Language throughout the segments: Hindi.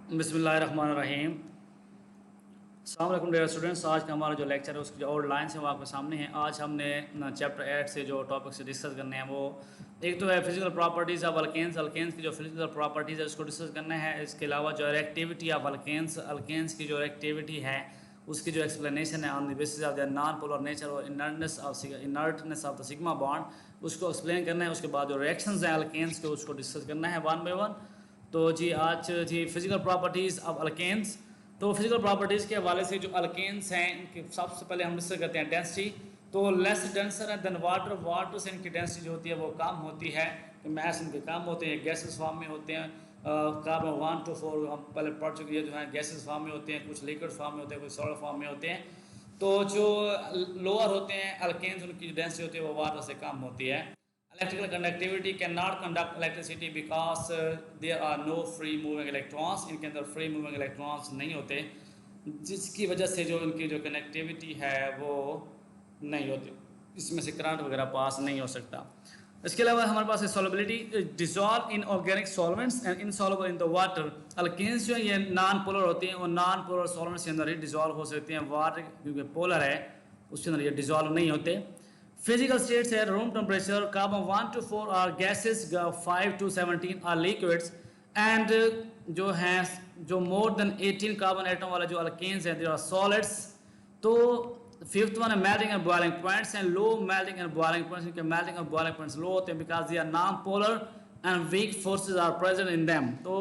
बिस्मिल्लाहिर्रहमानिर्रहीम। अस्सलाम वालेकुम डियर स्टूडेंट्स। आज का हमारा जो लेक्चर है उसकी जो आउटलाइंस है वो आपके सामने है। आज हमने चैप्टर 8 से जो टॉपिक से डिस्कस करने हैं वो एक तो है physical properties of alkanes. Alkanes की जो फिजिकल प्रॉपर्टीज़ है उसको डिस्कस करना है। इसके अलावा जो रिएक्टिविटी ऑफ अल्केन्स, अल्केन्स की जो रिएक्टिविटी है उसकी जो एक्सप्लेनेशन है on the basis of the non polar nature और inertness of the sigma bond उसको एक्सप्लेन करना है। उसके बाद जो रिएक्शंस हैं अल्केन्स के उसको डिस्कस करना है वन बाय वन। तो जी आज जी फिजिकल प्रॉपर्टीज़ ऑफ अल्केन्स। तो फिजिकल प्रॉपर्टीज़ के हवाले से जो अल्केन्स हैं इनके सबसे पहले हम डिस्कस करते हैं डेंसिटी। तो लेस डेंसर है देन वाटर, वाटर से इनकी डेंसिटी जो होती है वो कम होती है, मैस इनके कम होते हैं, गैसेस फॉर्म में होते हैं। कार्बन 1 to 4 हम पहले पढ़ चुके हैं, जो है गैसेस फॉर्म में होते हैं, कुछ लिक्विड फॉर्म में होते हैं, कुछ सॉलिड फॉर्म में होते हैं। तो जो लोअर होते हैं अल्केन्स उनकी डेंसिटी होती है वो वाटर से कम होती है। Electrical conductivity cannot conduct electricity because there are no free moving electrons। इनके अंदर free moving electrons नहीं होते, जिसकी वजह से जो इनकी जो कनेक्टिविटी है वो नहीं होती, इसमें से करंट वगैरह पास नहीं हो सकता। इसके अलावा हमारे पास है solubility, dissolve in organic solvents and insoluble in the water. Alkanes जो है ये नॉन पोलर होती हैं और नॉन पोलर सॉल्वेंट्स के अंदर ही डिसॉल्व हो सकते हैं। वाटर क्योंकि पोलर है उसके अंदर ये डिसॉल्व नहीं होते। फिजिकल स्टेट्स है room temperature, carbon 1 to 4 are gases, 5 to 17 are liquids and जो हैं जो मोर देन 18 कार्बन एटम वाला जो अल्केन्स हैं दे आर सॉलिड्स। तो फिफ्थ वन है melting and boiling points and low melting and boiling points. इनके मेल्टिंग और बॉइलिंग पॉइंट्स लो होते हैं because they are non polar and weak forces are present in them. तो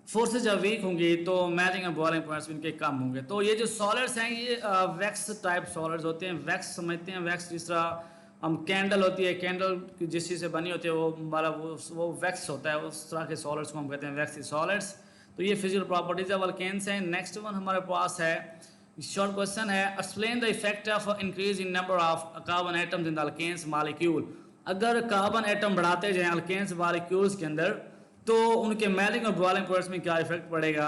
फोर्सेज जब वीक होंगी तो मेल्टिंग एंड बॉइलिंग पॉइंट्स इनके कम होंगे। तो ये जो सॉलिड्स हैं ये वैक्स टाइप सॉलिड्स होते हैं। वैक्स समझते हैं, वैक्स जिस तरह हम कैंडल होती है, कैंडल जिस चीज़ से बनी होती है वो हमारा वो वैक्स होता है, उस तरह के सॉलिड्स को हम कहते हैं वैक्सी सॉलिड्स। तो ये फिजिकल प्रॉपर्टीज ऑफ अल्केन्स हैं। नेक्स्ट वन हमारे पास है शॉर्ट क्वेश्चन है, explain the effect of increase in number of carbon atoms in the alkanes molecule. अगर कार्बन एटम बढ़ाते जाएं अल्केन्स मॉलिक्यूल्स के अंदर तो उनके मेल्टिंग और बॉइलिंग पॉइंट्स में क्या इफेक्ट पड़ेगा।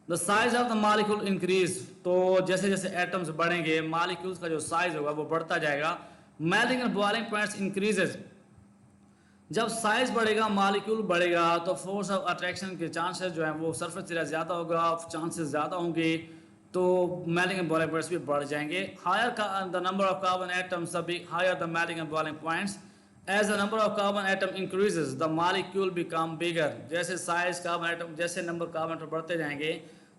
The size of the molecule increase, तो जैसे जैसे एटम्स बढ़ेंगे मॉलिक्यूल्स का जो साइज होगा वो बढ़ता जाएगा। Melting and boiling points increases, जब साइज बढ़ेगा मॉलिक्यूल बढ़ेगा तो फोर्स ऑफ अट्रैक्शन के चांसेस जो है वो सरफेस एरिया ज़्यादा होगा, चांसेस ज़्यादा होंगे, तो मेल्टिंग एंड बॉइलिंग पॉइंट्स भी बढ़ जाएंगे। Higher the number of carbon atoms the higher the melting and boiling points. As the number of carbon atom increases, the molecule become bigger। जैसे साइज कार्बन एटम, जैसे नंबर कार्बन एटम बढ़ते जाएंगे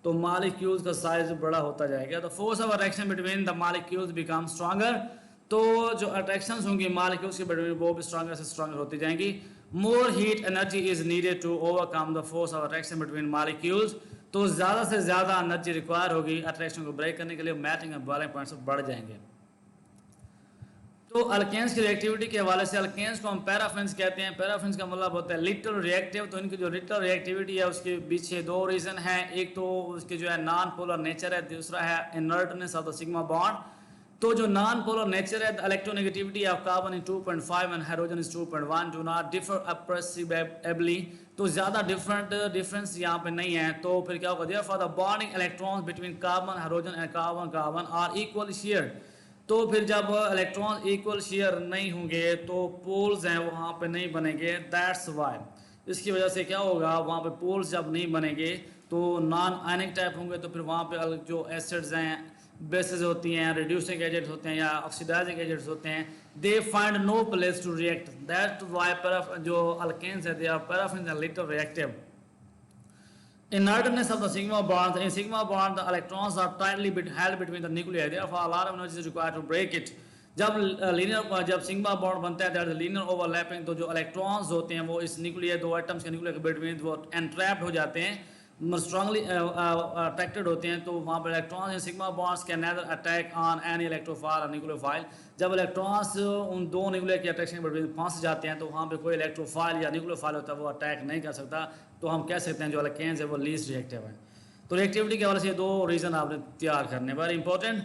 तो मॉलिक्यूल्स का साइज बड़ा होता जाएगा। तो force of attraction between the molecules become stronger, तो जो अट्रैक्शंस होंगी मॉलिक्यूल्स के बिटवीन वो भी स्ट्रॉन्गर से स्ट्रॉन्गर होती जाएंगी। More heat energy is needed to overcome the force of attraction between molecules, तो ज़्यादा से ज़्यादा एनर्जी रिक्वायर होगी अट्रैक्शन को ब्रेक करने के लिए। मेल्टिंग एंड बॉइलिंग पॉइंट्स बढ़ जाएंगे। तो अल्केन्स की रिएक्टिविटी के हवाले से अल्केन्स को हम पैराफिन्स कहते हैं। पैराफिन्स का मतलब होता है लिटल रिएक्टिव। तो इनकी जो लिटल रिएक्टिविटी है उसके पीछे दो रीज़न हैं, एक तो उसके जो है नॉन पोलर नेचर है, दूसरा है inertness of the sigma bond. तो जो नॉन पोलर नेचर है, the electronegativity of carbon is 2.5 and hydrogen is 2.1 do not differ appreciably, तो ज़्यादा डिफरेंस यहाँ पे नहीं है। तो फिर क्या होगा, therefore the bonding electrons between carbon hydrogen and carbon carbon are equal shared. तो फिर जब इलेक्ट्रॉन इक्वल शेयर नहीं होंगे तो पोल्स हैं वहाँ पे नहीं बनेंगे, दैट्स वाई। इसकी वजह से क्या होगा, वहाँ पे पोल्स जब नहीं बनेंगे तो नॉन आयनिक टाइप होंगे, तो फिर वहाँ पे जो एसिड्स हैं, बेसिस होती हैं, रिड्यूसिंग एजेंट्स होते हैं या ऑक्सीडाइजिंग एजेंट्स होते हैं, they find no place to react. That why जो अल्केन्स है they are paraffins and little reactive. Inertness of the sigma bond, in sigma bond the electrons are tightly held between the nuclei, therefore a lot of energy is required to break it। जब सिग्मा बॉन्ड बनता है दैट इज लीनियर ओवरलैपिंग, तो जो इलेक्ट्रॉन्स होते हैं वो इस न्यूक्लियर, दो एटम्स के न्यूक्लियर के बिटवीन वो एंट्रैप्ड हो जाते हैं, स्ट्रांगली अट्रैक्टेड होते हैं। तो वहाँ पर electrons in sigma bonds can nether attack on any electrophile और न्यूक्लियोफाइल। जब इलेक्ट्रॉन्स उन दो न्यूक्लियर के अट्रैक्शन के बिटवीन फंस जाते हैं तो वहाँ पे कोई इलेक्ट्रोफाइल या न्यूक्लियोफाइल होता है वो अटैक नहीं कर सकता। तो हम कह सकते हैं जो अल्केन्स है वो लीस्ट रिएक्टिव है। तो रिएक्टिविटी के हवाले से दो रीज़न आपने तैयार करने, वेरी इंपॉर्टेंट।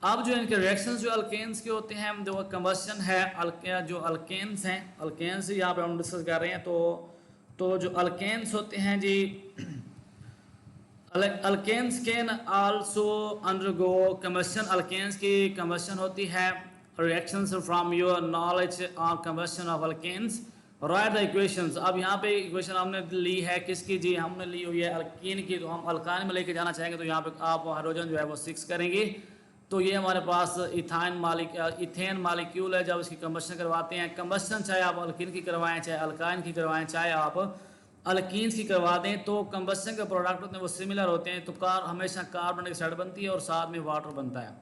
अब जो इनके रिएक्शंस जो अल्केन्स के होते हैं, जो कंबस्शन है, जो अल्केन्स हैं, अल्केन्स यहाँ पे हम डिस्कस कर रहे हैं। तो जो अल्केन्स होते हैं जी, alkanes can also undergo combustion. Alkanes की कंबस्शन होती है। Reactions from your knowledge on combustion of alkanes, write the equations. अब यहाँ पे इक्वेशन हमने ली है किसकी जी, हमने ली हुई है अल्कीन की, तो हम अल्कान में लेके जाना चाहेंगे तो यहाँ पे आप हाइड्रोजन जो है वो 6 करेंगे। तो ये हमारे पास इथेन मालिक्यूल है। जब इसकी कंबस्शन करवाते हैं, कंबस्शन चाहे आप अल्कीन की करवाएं, चाहे अल्काइन की करवाएं, चाहे आप अल्कीन्स की करवा दें, तो कंबस्शन के प्रोडक्ट होते हैं वो सिमिलर होते हैं। तो हमेशा कार्बन डाइऑक्साइड बनती है और साथ में वाटर बनता है।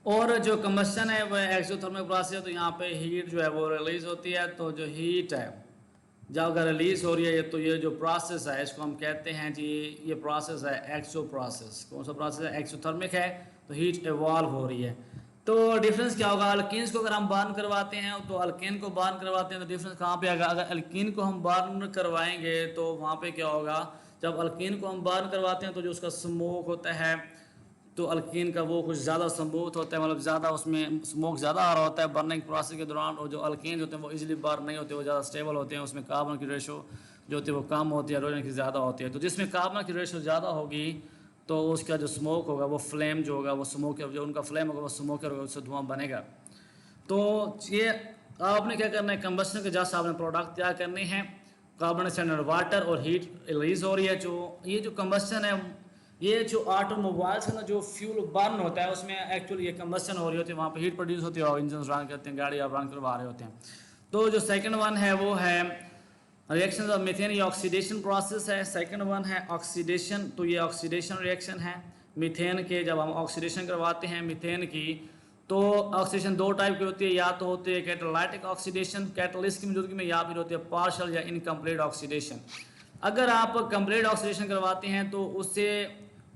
और जो कंबस्शन है वह एक्सोथर्मिक प्रोसेस है, तो यहाँ पे हीट जो है वो रिलीज होती है। तो जो हीट है जब अगर रिलीज हो रही है तो ये जो प्रोसेस है इसको हम कहते हैं जी, ये प्रोसेस है एक्सो प्रोसेस। कौन सा प्रोसेस है? एक्सोथर्मिक है, तो हीट इवॉल्व हो रही है। तो डिफरेंस क्या होगा? अल्कीन्स को अगर हम बर्न करवाते हैं तो अल्केन को बर्न करवाते हैं तो डिफरेंस कहाँ पे आएगा? अगर अल्कीन को हम बर्न करवाएंगे तो वहाँ पे क्या होगा? जब अल्कीन को हम बर्न करवाते हैं तो जो उसका स्मोक होता है, तो अल्कीन का वो कुछ ज़्यादा स्मूथ होता है, मतलब ज़्यादा उसमें स्मोक ज़्यादा आ रहा होता है बर्निंग प्रोसेस के दौरान। और जो अल्कीन होते हैं वो इजीली बर्न नहीं होते, वो ज़्यादा स्टेबल होते हैं, उसमें कार्बन की रेशो जो होती है वो कम होती है, हाइड्रोजन की ज़्यादा होती है। तो जिसमें कार्बन की रेशो ज़्यादा होगी तो उसका जो स्मोक होगा वो फ्लेम जो होगा वो स्मोक, जो उनका फ्लेम होगा वो स्मोकर होगा, उससे धुआं बनेगा। तो ये आपने क्या करना है, कंबस्शन के जस्ट आपने प्रोडक्ट तैयार करने हैं, कार्बन डाइऑक्साइड और वाटर, और हीट रिलीज हो रही है। जो ये जो कंबस्शन है, ये जो ऑटोमोबाइल्स का ना जो फ्यूल बर्न होता है उसमें एक्चुअली ये कंबस्शन हो रही होती है, वहाँ पे हीट प्रोड्यूस होती है और इंजन रन करते हैं, गाड़ी आप रन करवा रहे होते हैं। तो जो सेकंड वन है वो है रिएक्शन ऑफ मीथेन, ये ऑक्सीडेशन प्रोसेस है। सेकंड वन है ऑक्सीडेशन, तो ये ऑक्सीडेशन रिएक्शन है मीथेन के। जब हम ऑक्सीडेशन करवाते हैं मीथेन की तो ऑक्सीडेशन दो टाइप की होती है, या तो होती है कैटालाइटिक ऑक्सीडेशन कैटलिस्ट की मौजूदगी में, या फिर होती है पार्शियल या इनकम्प्लीट ऑक्सीडेशन। अगर आप कंप्लीट ऑक्सीडेशन करवाते हैं तो उससे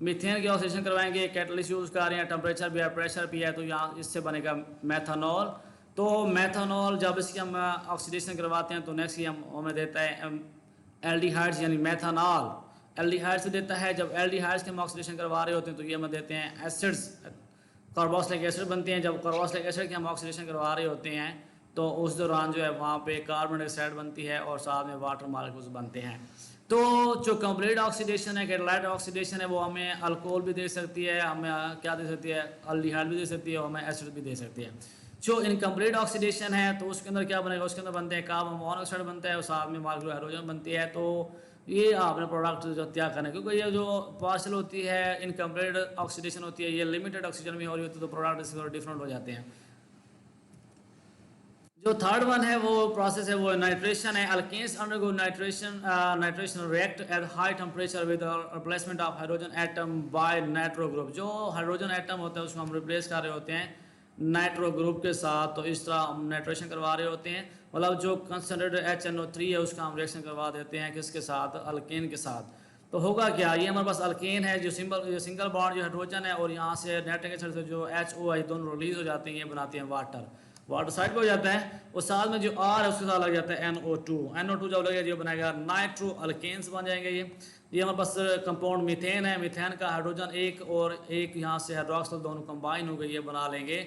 मीथेन की ऑक्सीडेशन करवाएंगे, कैटलिस्ट यूज़ कर रहे हैं, टेम्परेचर भी है, प्रेशर भी है, तो यहाँ इससे बनेगा मेथनॉल। तो मेथनॉल जब इसकी हम ऑक्सीडेशन करवाते हैं तो नेक्स्ट ही हमें देता है एल्डिहाइड्स यानी मेथनॉल, एल्डिहाइड्स देता है। जब एल्डिहाइड्स के हम ऑक्सीडेशन करवा रहे होते हैं तो ये हमें देते हैं एसिड्स, कार्बोक्सिलिक एसिड बनते हैं। जब कार्बोक्सिलिक एसिड की हम ऑक्सीडेशन करवा रहे होते हैं तो उस दौरान जो है वहाँ पे कार्बन डाइऑक्साइड बनती है और साथ में वाटर मॉलिक्यूल्स बनते हैं। तो जो कंप्लीट ऑक्सीडेशन है, कैटालाइट ऑक्सीडेशन है, वो हमें अल्कोहल भी दे सकती है, हमें क्या दे सकती है, अल्डिहाइड भी दे सकती है, और हमें एसिड भी दे सकती है। जो इनकम्प्लीट ऑक्सीडेशन है तो उसके अंदर क्या बनेगा? उसके अंदर बनते हैं कार्बन मोनोऑक्साइड बनता है और साथ में मॉलिक्यूलर हाइड्रोजन बनती है। तो ये आपने प्रोडक्ट जो तैयार करना है, क्योंकि ये जो पार्शियल होती है इनकम्प्लीट ऑक्सीडेशन होती है, ये लिमिटेड ऑक्सीजन में हो रही होती है, तो प्रोडक्ट इसके डिफरेंट हो जाते हैं। जो थर्ड वन है वो प्रोसेस है वो नाइट्रेशन है। Alkanes undergo nitration react at high temperature with replacement of hydrogen atom by nitro group. जो हाइड्रोजन एटम होता है उसको हम रिप्लेस कर रहे होते हैं नाइट्रो ग्रुप के साथ, तो इस तरह हम नाइट्रेशन करवा रहे होते हैं। मतलब जो कंसनट्रेटेड HNO3 है उसका हम रिएक्शन करवा देते हैं किसके साथ? अल्केन के साथ। तो होगा क्या? ये हमारे पास अल्केन है, जो सिंगल बॉन्ड जो हाइड्रोजन है, और यहाँ से नाइट्रिक एसिड से जो HOI दोनों रिलीज हो जाते हैं, ये बनाते हैं वाटर, वाटर साइड पे हो जाता है। और साथ में जो R है उसके साथ लग जाता है NO2, NO2 जब लगेगा जो बनाएगा नाइट्रो अल्केन्स बन जाएंगे। ये हमारे पास कंपाउंड मीथेन है, मीथेन का हाइड्रोजन एक और एक यहाँ से हाइड्रोक्सिल दोनों कंबाइन हो गए, ये बना लेंगे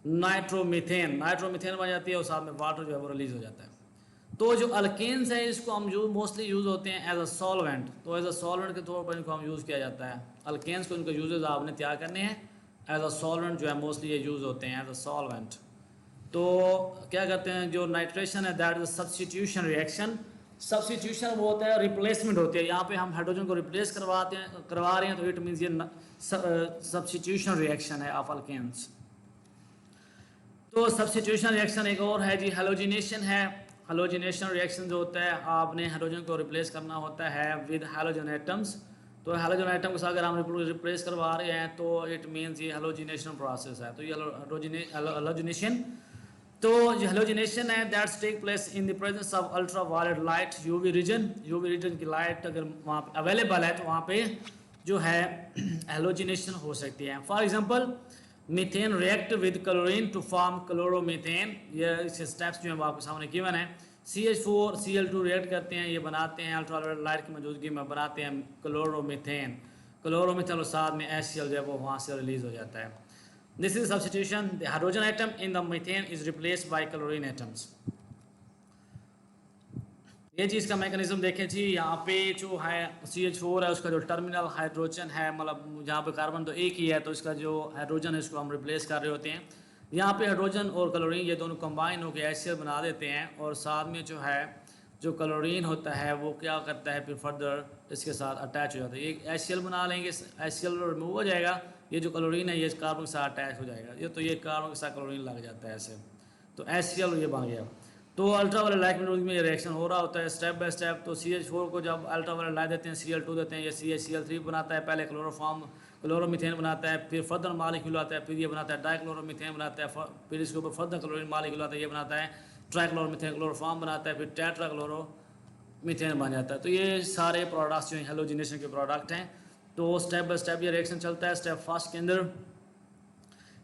नाइट्रोमीथेन, नाइट्रोमीथेन बन जाती है और साथ में वाटर जो है वो रिलीज हो जाता है। तो जो अल्केन्स है इसको हम मोस्टली यूज़ होते हैं एज अ सॉल्वेंट, तो एज अ सॉल्वेंट के तौर पर इनको हम यूज़ किया जाता है। अल्केन्स को इनका यूजेज आपने तैयार करने हैं एज अ सॉल्वेंट, जो है मोस्टली ये यूज़ होते हैं एज अ सॉल्वेंट। तो क्या कहते हैं, जो नाइट्रेशन है that is substitution reaction. Substitution वो होता है रिप्लेसमेंट होती है, यहाँ पे हम हाइड्रोजन को रिप्लेस करवा रहे हैं, तो इट मीन्स ये सब्सटीट्यूशन रिएक्शन है ऑफ अल्केन्स। तो सब्सटीट्यूशन रिएक्शन एक और है जी, हेलोजिनेशन है। हेलोजिनेशन रिएक्शन जो होता है, आपने हाइड्रोजन को रिप्लेस करना होता है विद हेलोजन एटम्स। तो हेलोजन एटम के साथ अगर हम रिप्लेस करवा रहे हैं तो इट मीन्स ये हेलोजिनेशन प्रोसेस है। तो ये हेलोजिनेशन, तो जो हेलोजिनेशन है that's take place in the presence of ultra violet light, UV region की लाइट अगर वहाँ पे अवेलेबल है तो वहाँ पे जो है हेलोजिनेशन हो सकती है। For example methane react with chlorine to form chloromethane, ये इसके स्टेप्स जो है वो आपके सामने गिवन है। CH4 Cl2 रिएक्ट करते हैं, ये बनाते हैं अल्ट्रावायलेट लाइट की मौजूदगी में बनाते हैं क्लोरोमीथेन, और साथ में HCl जो है वो वहाँ से रिलीज हो जाता है। This is substitution, the hydrogen atom in the methane is replaced by chlorine atoms. ये चीज़ का मैकेनिज्म देखें जी, यहाँ पे जो है CH4 है उसका जो टर्मिनल हाइड्रोजन है, मतलब जहाँ पे कार्बन तो एक ही है, तो इसका जो हाइड्रोजन है उसको हम रिप्लेस कर रहे होते हैं यहाँ पे हाइड्रोजन और क्लोरीन ये दोनों कंबाइन होकर HCl बना देते हैं, और साथ में जो है जो क्लोरीन होता है वो क्या करता है फिर फर्दर इसके साथ अटैच हो जाता है। ये HCl बना लेंगे, HCl रिमूव हो जाएगा, ये जो क्लोरीन है ये कार्बन के साथ अटैच हो जाएगा, ये तो ये कार्बन के साथ क्लोरीन लग जाता है ऐसे, तो HCl ये बन गया। तो अल्ट्रा वाले लाइट में ये रिएक्शन हो रहा होता है स्टेप बाय स्टेप। तो CH4 को जब अल्ट्रा वाले लाइट देते हैं Cl2 देते हैं, ये CH-Cl3 बनाता है, पहले क्लोरोमीथेन बनाता है, फिर फर्दर मालिक्यूल आता है, फिर ये बनाता है डाइक्लोरोमीथेन बनाता है, फिर इसके ऊपर फर्दर क्लोरीन मालिक्यूल आता है, ये बनाता है ट्राइक्लोरोमीथेन क्लोरोफॉर्म बनाता है, फिर टेट्राक्लोरोमीथेन बन जाता है। तो ये सारे प्रोडक्ट्स जो हैं हेलोजिनेशन के प्रोडक्ट हैं। तो स्टेप बाय स्टेप ये रिएक्शन चलता है। स्टेप फर्स्ट के अंदर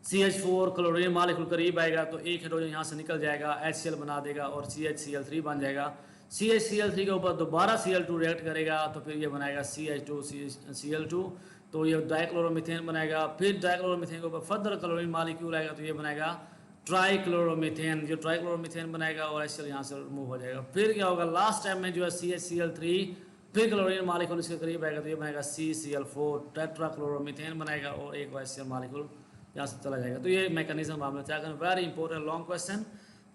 CH4 क्लोरीन मालिक्यूल करीब आएगा तो एक हाइड्रोजन यहाँ से निकल जाएगा, HCl बना देगा और CH-Cl3 बन जाएगा। CH-Cl3 के ऊपर दोबारा Cl2 रिएक्ट करेगा तो फिर ये बनाएगा CH2Cl2, तो ये डाइक्लोरोमीथेन बनाएगा। फिर डाइक्लोरोमीथेन के ऊपर फर्दर क्लोरीन मालिक्यूल आएगा तो ये बनाएगा ट्राइक्लोरोमीथेन, जो ट्राइक्लोरोमीथेन बनाएगा और HCl यहाँ से रिमूव हो जाएगा। फिर क्या होगा लास्ट टाइम में जो है CH-Cl3 फिर क्लोरीन मालिक्यूल इसके करीब आएगा तो ये बनाएगा CCl4 टेट्राक्लोरोमीथेन बनाएगा और एक HCl मालिक्यूल यहाँ से चला जाएगा। तो ये मैकेनिज्म आपने क्या करना, वेरी इंपॉर्टेंट लॉन्ग क्वेश्चन।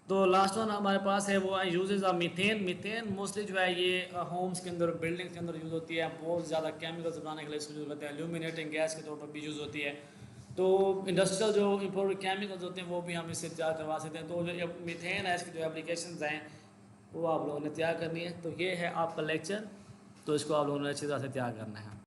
तो लास्ट वन हमारे पास है वो uses of methane. Methane mostly जो है ये होम्स के अंदर बिल्डिंग्स के अंदर यूज़ होती है, बहुत ज़्यादा केमिकल्स बनाने के लिए इसको यूज़ होता है, ल्यूमिनेटिंग गैस के तौर पर भी यूज़ होती है। तो इंडस्ट्रियल जो इम्पोर्टेड केमिकल्स होते हैं वो भी हम इससे तैयार करवा सकते हैं। तो जो मीथेन है इसकी जो एप्लीकेशन हैं वो आप लोगों ने तैयार करनी है। तो ये है आपका लेक्चर, तो इसको आप लोगों ने अच्छी तरह से तैयार करना है।